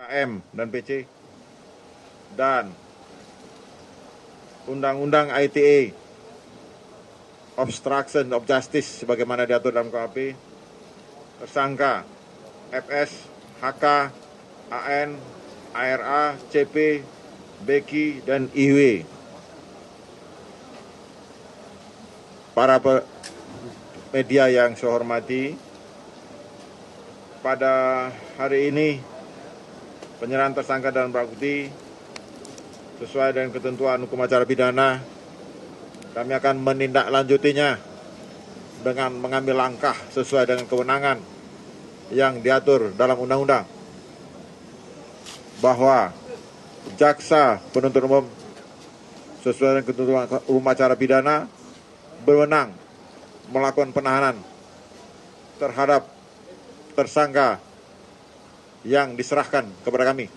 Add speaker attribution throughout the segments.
Speaker 1: KM dan PC dan Undang-Undang ITE Obstruction of Justice sebagaimana diatur dalam KUHP, tersangka FS, HK, AN, ARA, CP, Beki, dan IW. Para media yang saya hormati, pada hari ini penyerahan tersangka dan barang bukti sesuai dengan ketentuan hukum acara pidana, kami akan menindaklanjutinya dengan mengambil langkah sesuai dengan kewenangan yang diatur dalam undang-undang, bahwa jaksa penuntut umum sesuai dengan ketentuan hukum acara pidana berwenang melakukan penahanan terhadap tersangka yang diserahkan kepada kami.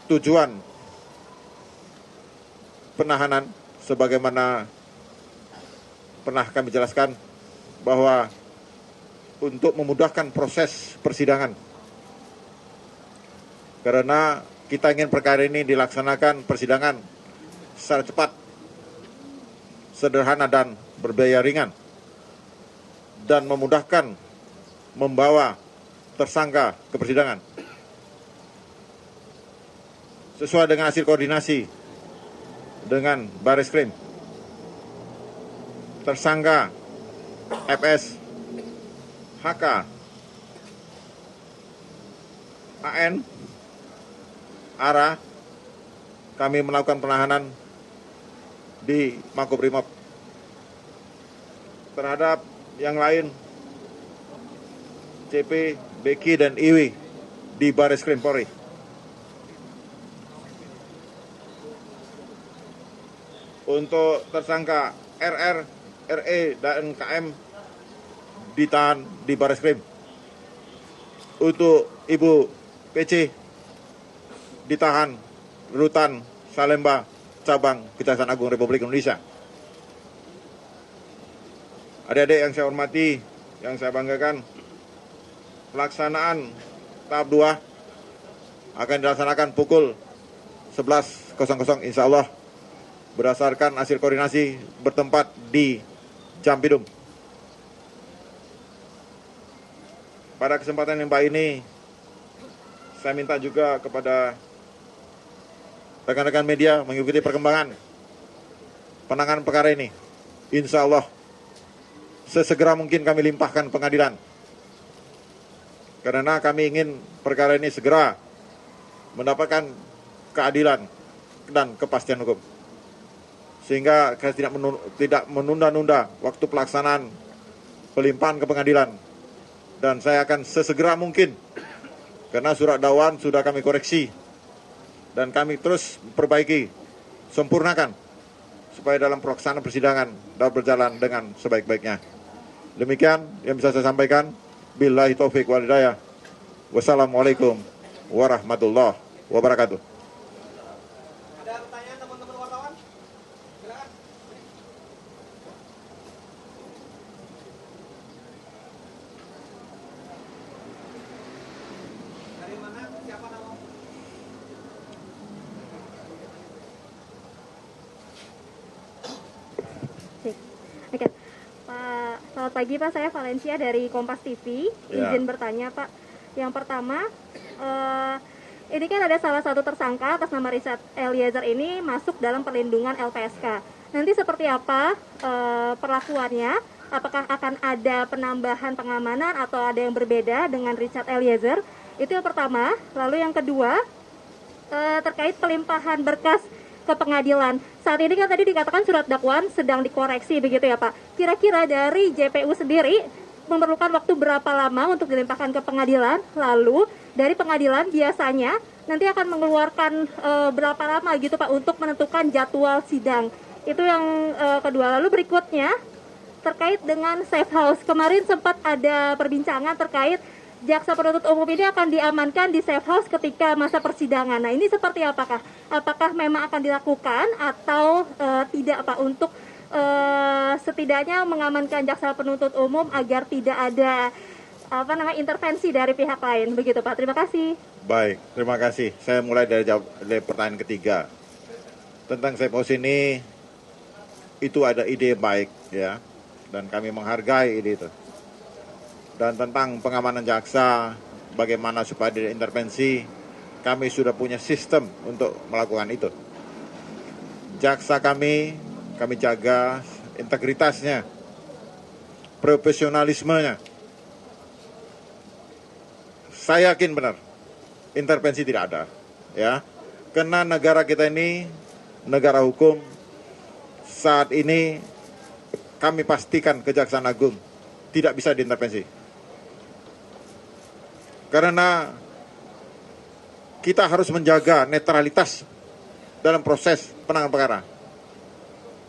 Speaker 1: Tujuan penahanan sebagaimana pernah kami jelaskan bahwa untuk memudahkan proses persidangan, karena kita ingin perkara ini dilaksanakan persidangan secara cepat, sederhana dan berbiaya ringan, dan memudahkan membawa tersangka ke persidangan. Sesuai dengan hasil koordinasi dengan Bareskrim, tersangka FS, HK, AN, ARA, kami melakukan penahanan di Makobrimob. Terhadap yang lain, CP, Beki, dan IW di Bareskrim Polri. Untuk tersangka RR, RE, dan KM ditahan di Bareskrim. Untuk Ibu PC ditahan Rutan Salemba, Cabang Kejaksaan Agung Republik Indonesia. Adik-adik yang saya hormati, yang saya banggakan, pelaksanaan tahap 2 akan dilaksanakan pukul 11.00 insya Allah berdasarkan hasil koordinasi bertempat di Jampidum. Pada kesempatan yang baik ini, saya minta juga kepada rekan-rekan media mengikuti perkembangan penanganan perkara ini. Insya Allah sesegera mungkin kami limpahkan pengadilan, karena kami ingin perkara ini segera mendapatkan keadilan dan kepastian hukum, sehingga tidak menunda-nunda waktu pelaksanaan pelimpahan ke pengadilan. Dan saya akan sesegera mungkin, karena surat dakwaan sudah kami koreksi dan kami terus perbaiki, sempurnakan, supaya dalam pelaksanaan persidangan dapat berjalan dengan sebaik-baiknya. Demikian yang bisa saya sampaikan. Billahi taufiq wal hidayah. Wassalamualaikum warahmatullahi wabarakatuh.
Speaker 2: Ada pertanyaan teman-teman wartawan? Silakan. Dari mana? Siapa nama?
Speaker 3: Oke, Pak, selamat pagi Pak. Saya Valencia dari Kompas TV. Izin bertanya Pak. Yang pertama, ini kan ada salah satu tersangka atas nama Richard Eliezer ini masuk dalam perlindungan LPSK. Nanti seperti apa perlakuannya? Apakah akan ada penambahan pengamanan atau ada yang berbeda dengan Richard Eliezer? Itu yang pertama. Lalu yang kedua, terkait pelimpahan berkas ke pengadilan. Saat ini kan tadi dikatakan surat dakwaan sedang dikoreksi begitu ya Pak. Kira-kira dari JPU sendiri memerlukan waktu berapa lama untuk dilimpahkan ke pengadilan? Lalu dari pengadilan biasanya nanti akan mengeluarkan berapa lama gitu Pak untuk menentukan jadwal sidang? Itu yang kedua. Lalu berikutnya terkait dengan safe house. Kemarin sempat ada perbincangan terkait jaksa penuntut umum ini akan diamankan di safe house ketika masa persidangan. Nah, ini seperti apakah? Apakah memang akan dilakukan atau tidak Pak untuk setidaknya mengamankan jaksa penuntut umum agar tidak ada intervensi dari pihak lain, begitu Pak. Terima kasih.
Speaker 1: Baik, terima kasih. Saya mulai dari pertanyaan ketiga. Tentang Saipos ini, itu ada ide baik ya, dan kami menghargai ide itu. Dan tentang pengamanan jaksa, bagaimana supaya tidak intervensi, kami sudah punya sistem untuk melakukan itu. Jaksa kami jaga integritasnya, profesionalismenya. Saya yakin benar, intervensi tidak ada, ya. Karena negara kita ini negara hukum. Saat ini kami pastikan Kejaksaan Agung tidak bisa diintervensi. Karena kita harus menjaga netralitas dalam proses penanganan perkara.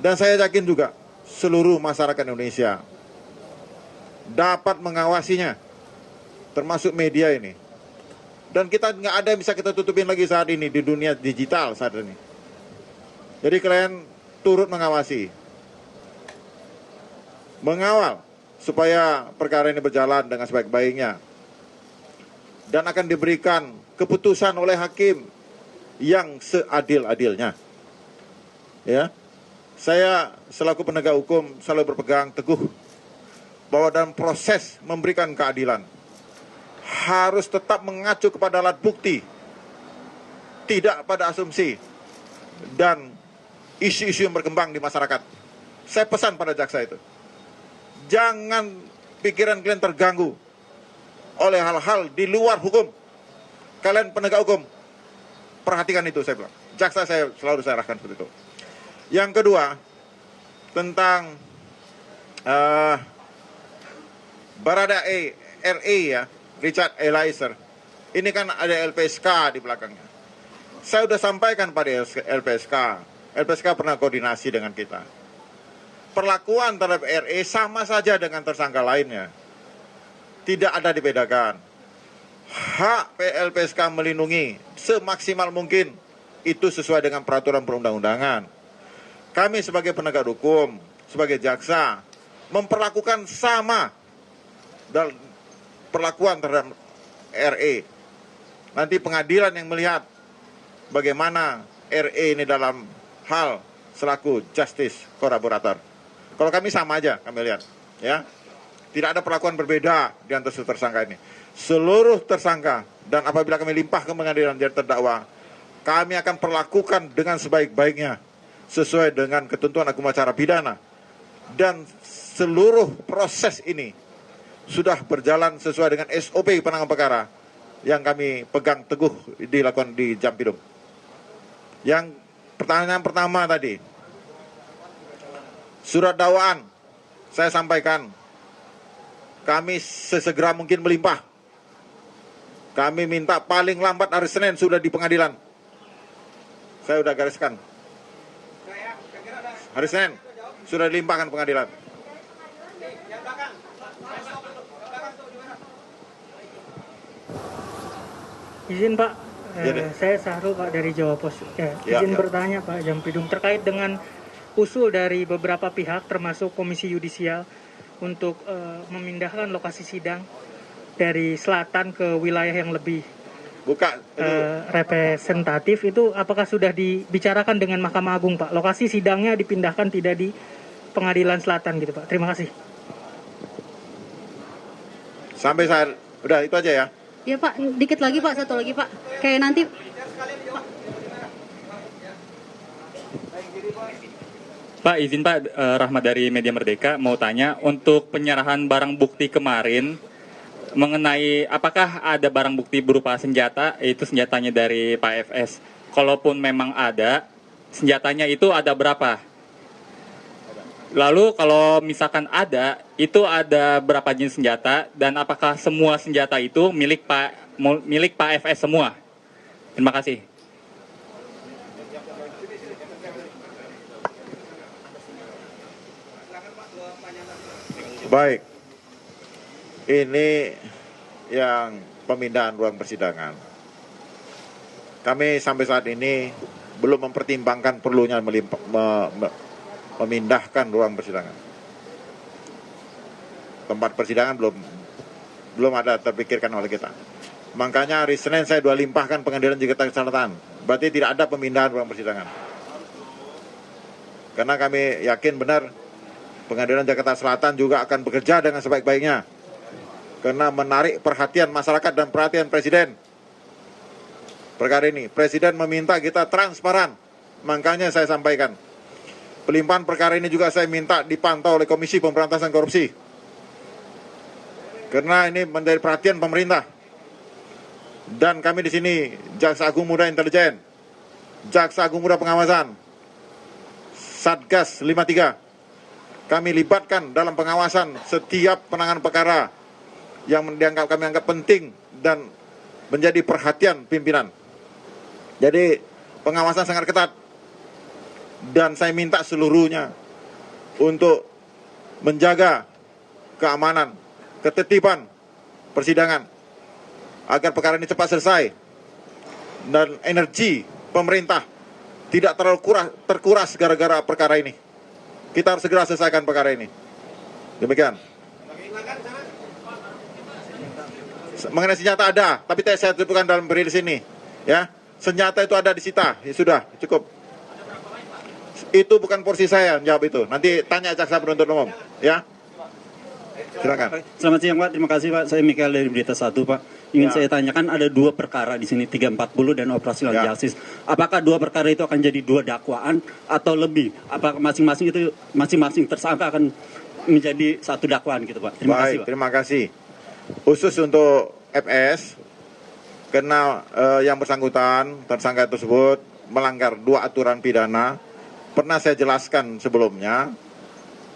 Speaker 1: Dan saya yakin juga seluruh masyarakat Indonesia dapat mengawasinya, termasuk media ini. Dan kita nggak ada yang bisa kita tutupin lagi saat ini di dunia digital saat ini. Jadi kalian turut mengawasi, mengawal supaya perkara ini berjalan dengan sebaik-baiknya, dan akan diberikan keputusan oleh hakim yang seadil-adilnya. Ya, saya selaku penegak hukum selalu berpegang teguh bahwa dalam proses memberikan keadilan harus tetap mengacu kepada alat bukti, tidak pada asumsi dan isu-isu yang berkembang di masyarakat. Saya pesan pada jaksa itu, jangan pikiran kalian terganggu oleh hal-hal di luar hukum. Kalian penegak hukum, perhatikan itu, saya bilang. Jaksa saya selalu saya arahkan seperti itu. Yang kedua, tentang Baradae RE ya, Richard Eliezer. Ini kan ada LPSK di belakangnya. Saya sudah sampaikan pada LPSK. LPSK pernah koordinasi dengan kita. Perlakuan terhadap RE sama saja dengan tersangka lainnya. Tidak ada dibedakan. Hak LPSK melindungi semaksimal mungkin. Itu sesuai dengan peraturan perundang-undangan. Kami sebagai penegak hukum, sebagai jaksa, memperlakukan sama dalam perlakuan terhadap RE. Nanti pengadilan yang melihat bagaimana RE ini dalam hal selaku justice kolaborator. Kalau kami sama aja, kami lihat, ya. Tidak ada perlakuan berbeda di antara tersangka ini. Seluruh tersangka dan apabila kami limpah ke pengadilan jadi terdakwa, kami akan perlakukan dengan sebaik-baiknya sesuai dengan ketentuan hukum acara pidana. Dan seluruh proses ini sudah berjalan sesuai dengan SOP penanganan perkara yang kami pegang teguh dilakukan di Jampidum. Yang pertanyaan pertama tadi, surat dakwaan, saya sampaikan, kami sesegera mungkin melimpah. Kami minta paling lambat hari Senin sudah di pengadilan. Saya sudah gariskan. Hari Senin sudah dilimpahkan pengadilan.
Speaker 4: Izin Pak, saya Sahrul Pak dari Jawa Pos. Izin bertanya Pak Jampidum terkait dengan usul dari beberapa pihak termasuk Komisi Yudisial untuk memindahkan lokasi sidang dari selatan ke wilayah yang lebih representatif, itu apakah sudah dibicarakan dengan Mahkamah Agung Pak? Lokasi sidangnya dipindahkan tidak di Pengadilan Selatan gitu Pak. Terima kasih.
Speaker 1: Sampai saat udah itu aja ya.
Speaker 5: Ya Pak, dikit lagi Pak, satu lagi Pak. Kayak nanti
Speaker 6: Pak, izin Pak, Rahmat dari Media Merdeka mau tanya, untuk penyerahan barang bukti kemarin mengenai apakah ada barang bukti berupa senjata, yaitu senjatanya dari Pak FS. Kalaupun memang ada, senjatanya itu ada berapa? Lalu kalau misalkan ada, itu ada berapa jenis senjata, dan apakah semua senjata itu milik Pak FS semua? Terima kasih.
Speaker 1: Baik, ini yang pemindahan ruang persidangan. Kami sampai saat ini belum mempertimbangkan perlunya memindahkan ruang persidangan. Tempat persidangan belum ada terpikirkan oleh kita. Makanya hari Senin saya sudah limpahkan Pengadilan Jakarta Selatan. Berarti tidak ada pemindahan ruang persidangan. Karena kami yakin benar Pengadilan Jakarta Selatan juga akan bekerja dengan sebaik-baiknya. Karena menarik perhatian masyarakat dan perhatian Presiden. Perkara ini, Presiden meminta kita transparan. Makanya saya sampaikan. Pelimpahan perkara ini juga saya minta dipantau oleh Komisi Pemberantasan Korupsi. Karena ini menjadi perhatian pemerintah. Dan kami di sini Jaksa Agung Muda Intelijen, Jaksa Agung Muda Pengawasan, Satgas 53. Kami libatkan dalam pengawasan setiap penanganan perkara yang kami anggap penting dan menjadi perhatian pimpinan. Jadi pengawasan sangat ketat. Dan saya minta seluruhnya untuk menjaga keamanan, ketertiban persidangan agar perkara ini cepat selesai dan energi pemerintah tidak terlalu terkuras gara-gara perkara ini. Kita harus segera selesaikan perkara ini. Demikian. Mengenai senjata ada, tapi saya sebutkan dalam rilis ini, ya. Senjata itu ada disita, ya sudah cukup. Itu bukan porsi saya jawab itu. Nanti tanya jaksa penuntut umum, ya. Silakan.
Speaker 7: Selamat siang Pak, terima kasih Pak. Saya Mikael dari Berita 1 Pak. Ingin saya tanyakan, ada 2 perkara di sini, 340 dan operasional justice. Apakah 2 perkara itu akan jadi 2 dakwaan atau lebih? Apakah masing-masing tersangka akan menjadi 1 dakwaan gitu Pak? Terima kasih Pak.
Speaker 1: Terima kasih. Khusus untuk FS, karena yang bersangkutan tersangka tersebut melanggar 2 aturan pidana, pernah saya jelaskan sebelumnya.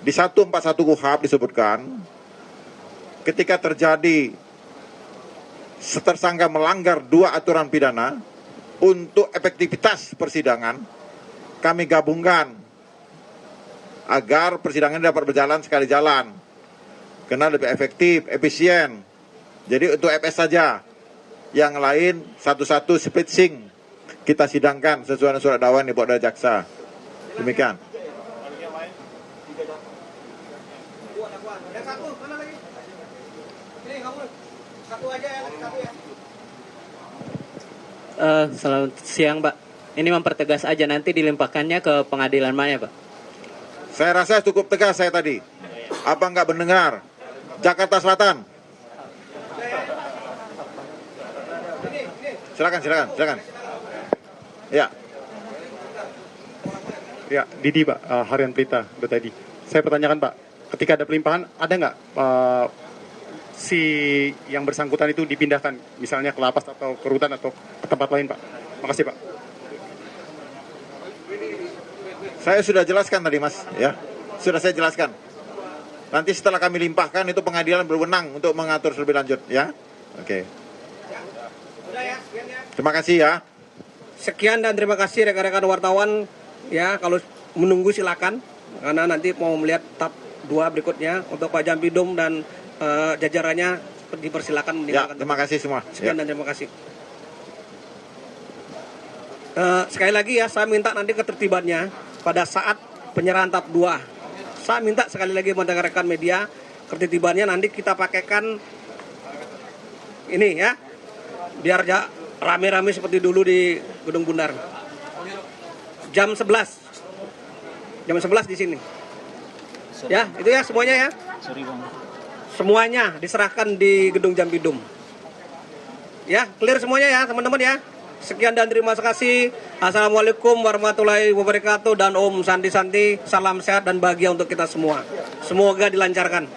Speaker 1: Di 141 KUHP disebutkan, ketika terjadi tersangka melanggar 2 aturan pidana, untuk efektivitas persidangan kami gabungkan agar persidangan dapat berjalan sekali jalan, karena lebih efektif, efisien. Jadi untuk FS saja, yang lain satu-satu split sync kita sidangkan sesuai dengan surat dakwaan yang dibuat oleh jaksa. Demikian.
Speaker 8: Selamat siang Pak. Ini mempertegas aja, nanti dilimpahkannya ke pengadilan mana Pak?
Speaker 1: Saya rasa cukup tegas saya tadi. Apa nggak mendengar? Jakarta Selatan. Silakan. Ya.
Speaker 9: Ya, Didi Pak, Harian Pelita tadi. Saya pertanyakan Pak, ketika ada pelimpahan, ada nggak si yang bersangkutan itu dipindahkan, misalnya ke lapas atau ke rutan atau ke tempat lain Pak? Makasih Pak.
Speaker 1: Saya sudah jelaskan tadi Mas, ya. Sudah saya jelaskan. Nanti setelah kami limpahkan, itu pengadilan berwenang untuk mengatur lebih lanjut, ya. Oke. Terima kasih ya.
Speaker 2: Sekian dan terima kasih rekan-rekan wartawan. Ya, kalau menunggu silakan, karena nanti mau melihat tahap 2 berikutnya untuk Pak Jampidum dan jajarannya dipersilakan.
Speaker 1: Ya, terima kasih semua.
Speaker 2: Sekian dan terima kasih. Sekali lagi ya, saya minta nanti ketertibannya pada saat penyerahan tahap 2. Saya minta sekali lagi rekan-rekan media, ketertibannya nanti kita pakaikan ini ya, biar rame-rame seperti dulu di Gedung Bundar. Jam 11 di sini. Ya, itu ya semuanya ya. Semuanya diserahkan di Gedung Jampidum. Ya, clear semuanya ya teman-teman ya. Sekian dan terima kasih. Assalamualaikum warahmatullahi wabarakatuh dan Om Santi Santi. Salam sehat dan bahagia untuk kita semua. Semoga dilancarkan.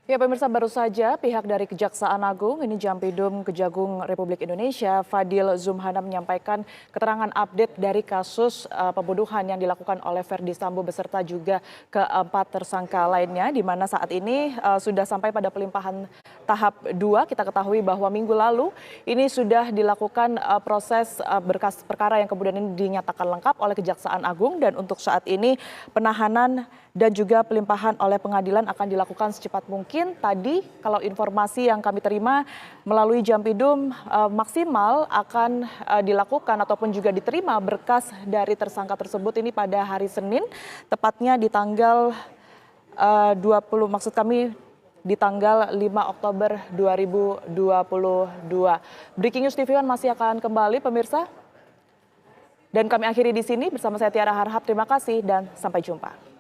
Speaker 10: Ya pemirsa, baru saja pihak dari Kejaksaan Agung, ini Jampidum Kejagung Republik Indonesia, Fadil Zumhana menyampaikan keterangan update dari kasus pembunuhan yang dilakukan oleh Verdi Sambo beserta juga keempat tersangka lainnya, di mana saat ini sudah sampai pada pelimpahan tahap 2. Kita ketahui bahwa minggu lalu ini sudah dilakukan proses berkas perkara yang kemudian ini dinyatakan lengkap oleh Kejaksaan Agung, dan untuk saat ini penahanan dan juga pelimpahan oleh pengadilan akan dilakukan secepat mungkin. Tadi kalau informasi yang kami terima melalui Jampidum, maksimal akan dilakukan ataupun juga diterima berkas dari tersangka tersebut ini pada hari Senin, tepatnya di tanggal maksud kami di tanggal 5 Oktober 2022. Breaking News TV One masih akan kembali pemirsa. Dan kami akhiri di sini bersama saya Tiara Harhab. Terima kasih dan sampai jumpa.